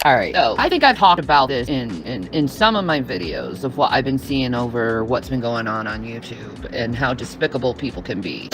All right, so I think I've talked about this in some of my videos of what I've been seeing over what's been going on YouTube and how despicable people can be.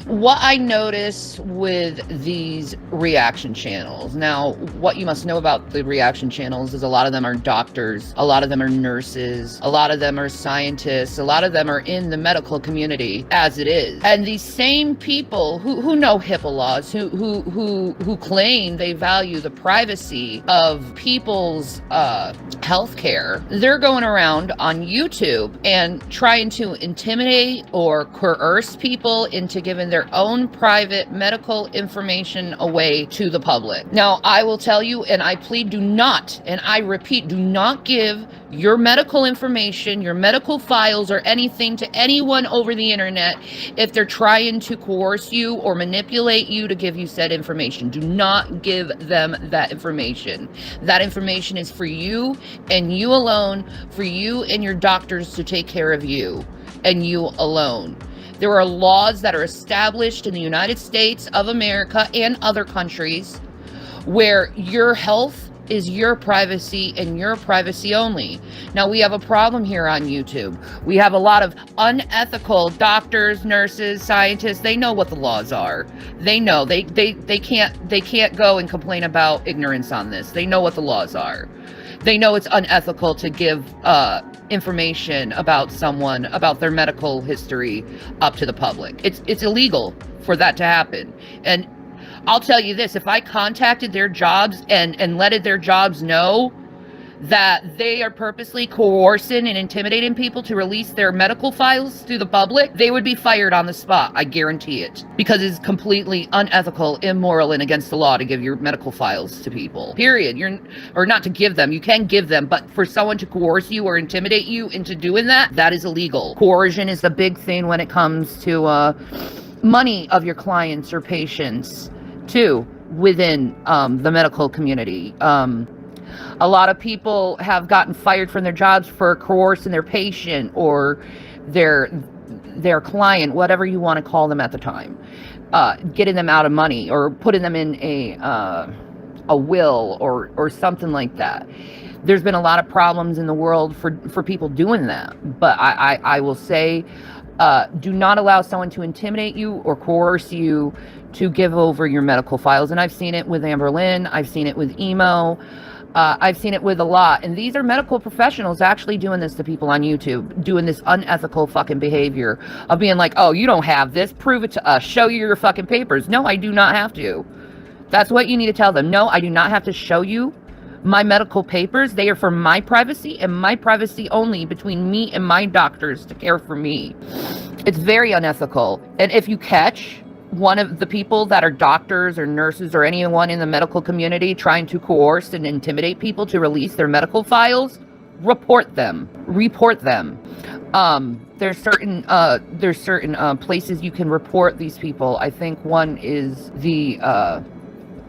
What I notice with these reaction channels, now what you must know about the reaction channels is a lot of them are doctors, a lot of them are nurses, a lot of them are scientists, a lot of them are in the medical community as it is. And these same people who know HIPAA laws, who claim they value the privacy of people's healthcare, they're going around on YouTube and trying to intimidate or coerce people into giving their own private medical information away to the public. Now, I will tell you, and I plead, do not, and I repeat, do not give your medical information, your medical files, or anything to anyone over the internet if they're trying to coerce you or manipulate you to give you said information. Do not give them that information. That information is for you and you alone, for you and your doctors to take care of you and you alone. There are laws that are established in the United States of America and other countries where your health is your privacy and your privacy only. Now, we have a problem here on YouTube. We have a lot of unethical doctors, nurses, scientists. They know what the laws are. They know they can't go and complain about ignorance on this. They know what the laws are. They know it's unethical to give information about someone, about their medical history up to the public. It's illegal for that to happen. And I'll tell you this, if I contacted their jobs and letted their jobs know that they are purposely coercing and intimidating people to release their medical files to the public, they would be fired on the spot. I guarantee it. Because it's completely unethical, immoral, and against the law to give your medical files to people. Period. Or not to give them. You can give them, but for someone to coerce you or intimidate you into doing that, that is illegal. Coercion is the big thing when it comes to money of your clients or patients, too, within the medical community. A lot of people have gotten fired from their jobs for coercing their patient or their client, whatever you want to call them at the time, getting them out of money or putting them in a will or something like that. There's been a lot of problems in the world for people doing that. But I will say, do not allow someone to intimidate you or coerce you to give over your medical files. And I've seen it with Amber Lynn. I've seen it with Emo. I've seen it with a lot. And these are medical professionals actually doing this to people on YouTube, doing this unethical fucking behavior of being like, oh, you don't have this. Prove it to us. Show you your fucking papers. No, I do not have to. That's what you need to tell them. No, I do not have to show you my medical papers. They are for my privacy and my privacy only, between me and my doctors to care for me. It's very unethical. And if you catch one of the people that are doctors or nurses or anyone in the medical community trying to coerce and intimidate people to release their medical files, report them. There's certain places you can report these people. I think one is the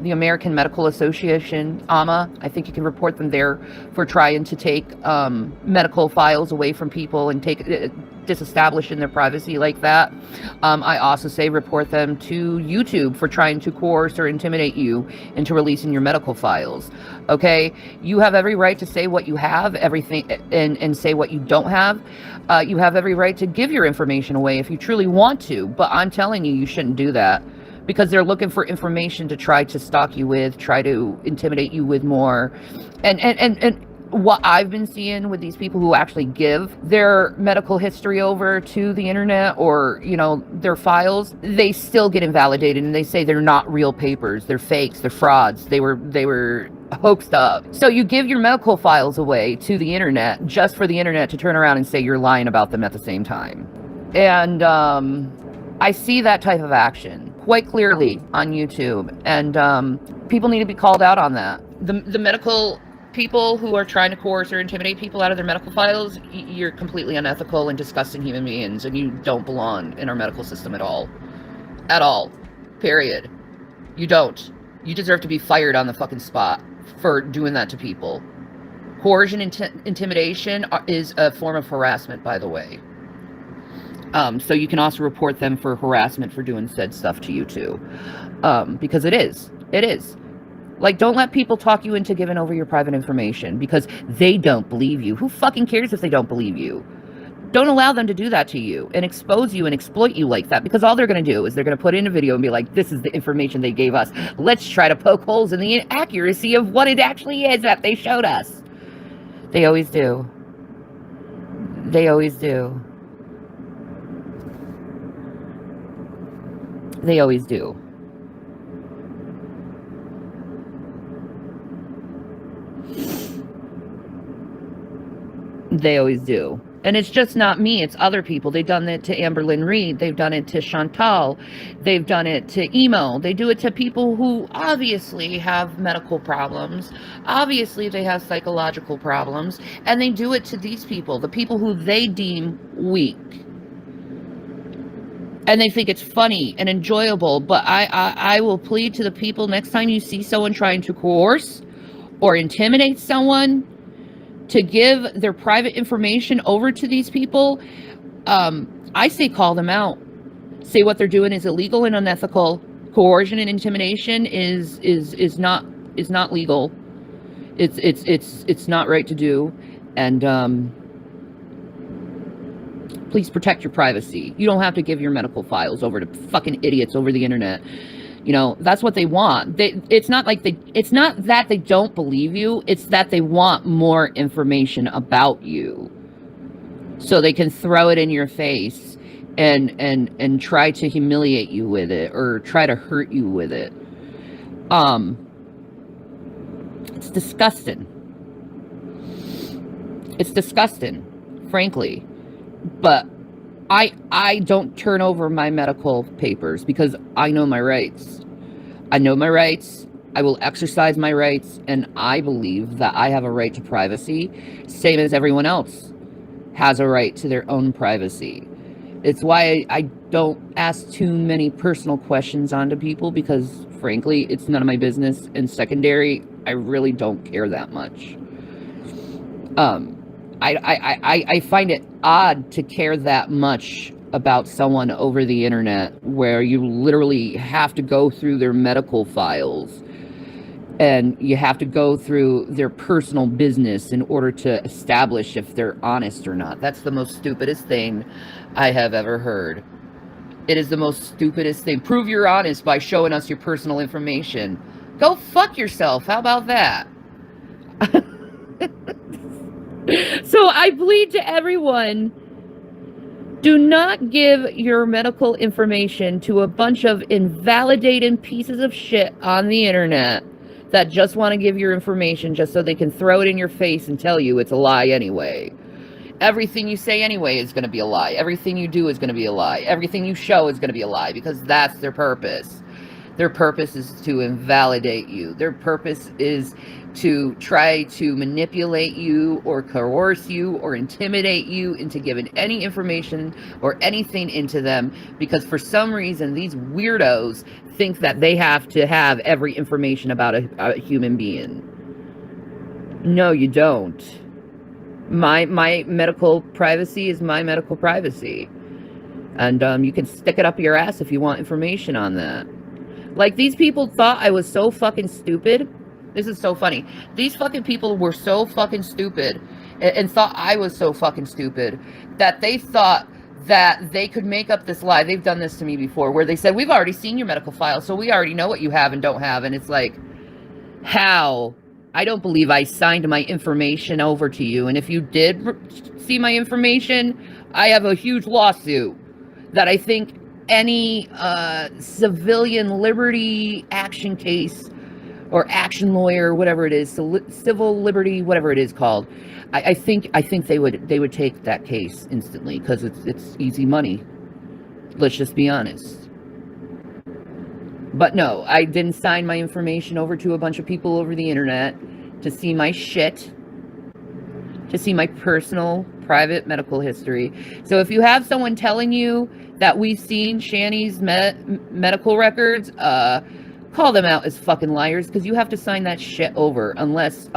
American Medical Association, AMA. I think you can report them there for trying to take medical files away from people and disestablishing their privacy like that. I also say report them to YouTube for trying to coerce or intimidate you into releasing your medical files. Okay, you have every right to say what you have, everything, and say what you don't have. You have every right to give your information away if you truly want to, but I'm telling you, you shouldn't do that. Because they're looking for information to try to stalk you with, try to intimidate you with more. And what I've been seeing with these people who actually give their medical history over to the internet or, their files, they still get invalidated and they say they're not real papers. They're fakes. They're frauds. They were hoaxed up. So you give your medical files away to the internet just for the internet to turn around and say you're lying about them at the same time. And I see that type of action quite clearly on YouTube, and people need to be called out on that. The medical people who are trying to coerce or intimidate people out of their medical files, you're completely unethical and disgusting human beings, and you don't belong in our medical system at all. At all. Period. You don't. You deserve to be fired on the fucking spot for doing that to people. Coercion and intimidation is a form of harassment, by the way. So you can also report them for harassment for doing said stuff to you too. Because it is. Like, don't let people talk you into giving over your private information because they don't believe you. Who fucking cares if they don't believe you? Don't allow them to do that to you and expose you and exploit you like that, because all they're going to do is they're going to put in a video and be like, this is the information they gave us. Let's try to poke holes in the accuracy of what it actually is that they showed us. They always do. They always do. They always do. They always do. And it's just not me, it's other people. They've done it to Amberlynn Reed. They've done it to Chantal. They've done it to Emo. They do it to people who obviously have medical problems. Obviously, they have psychological problems. And they do it to these people, the people who they deem weak. And they think it's funny and enjoyable. But I will plead to the people, next time you see someone trying to coerce or intimidate someone to give their private information over to these people, I say call them out. Say what they're doing is illegal and unethical. Coercion and intimidation is not legal. It's not right to do. And please protect your privacy. You don't have to give your medical files over to fucking idiots over the internet. You know, that's what they want. It's not that they don't believe you. It's that they want more information about you, so they can throw it in your face and try to humiliate you with it or try to hurt you with it. It's disgusting. It's disgusting, frankly. But I don't turn over my medical papers because I know my rights. I know my rights. I will exercise my rights, and I believe that I have a right to privacy, same as everyone else has a right to their own privacy. It's why I don't ask too many personal questions onto people, because frankly, it's none of my business. And secondary, I really don't care that much. I find it odd to care that much about someone over the internet, where you literally have to go through their medical files and you have to go through their personal business in order to establish if they're honest or not. That's the most stupidest thing I have ever heard. It is the most stupidest thing. Prove you're honest by showing us your personal information. Go fuck yourself. How about that? So I plead to everyone, do not give your medical information to a bunch of invalidating pieces of shit on the internet that just want to give your information just so they can throw it in your face and tell you it's a lie anyway. Everything you say anyway is going to be a lie. Everything you do is going to be a lie. Everything you show is going to be a lie, because that's their purpose. Their purpose is to invalidate you. Their purpose is to try to manipulate you or coerce you or intimidate you into giving any information or anything into them, because for some reason these weirdos think that they have to have every information about a human being. No, you don't. My medical privacy is my medical privacy. And you can stick it up your ass if you want information on that. Like, these people thought I was so fucking stupid. This is so funny. These fucking people were so fucking stupid and thought I was so fucking stupid that they thought that they could make up this lie. They've done this to me before, where they said, we've already seen your medical file, so we already know what you have and don't have. And it's like, how? I don't believe I signed my information over to you. And if you did see my information, I have a huge lawsuit that I think any civilian liberty action case or action lawyer, whatever it is, civil liberty, whatever it is called, I think they would take that case instantly, because it's easy money. Let's just be honest. But no, I didn't sign my information over to a bunch of people over the internet to see my shit, to see my personal, private medical history. So if you have someone telling you that we've seen Shanny's medical records, call them out as fucking liars, because you have to sign that shit over unless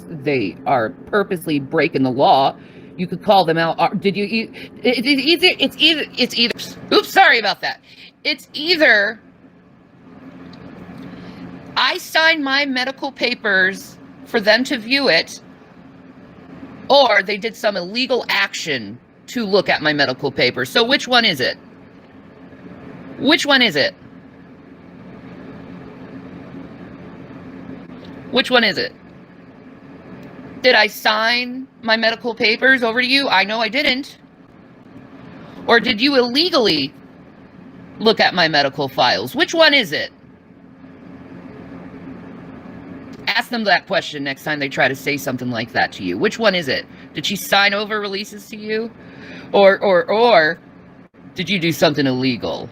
they are purposely breaking the law. You could call them out. Did you? It's either. Oops, sorry about that. It's either I signed my medical papers for them to view it, or they did some illegal action to look at my medical papers. So which one is it? Which one is it? Which one is it? Did I sign my medical papers over to you? I know I didn't. Or did you illegally look at my medical files? Which one is it? Ask them that question next time they try to say something like that to you. Which one is it? Did she sign over releases to you? Or did you do something illegal?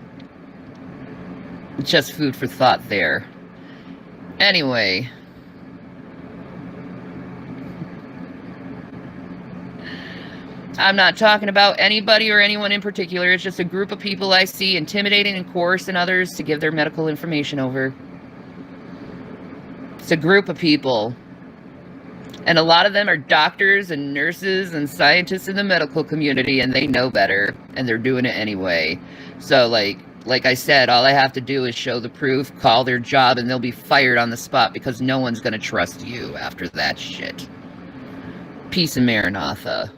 Just food for thought there. Anyway. I'm not talking about anybody or anyone in particular. It's just a group of people I see intimidating and coercing others to give their medical information over. It's a group of people. And a lot of them are doctors and nurses and scientists in the medical community, and they know better, and they're doing it anyway. So, like I said, all I have to do is show the proof, call their job, and they'll be fired on the spot because no one's going to trust you after that shit. Peace and Maranatha.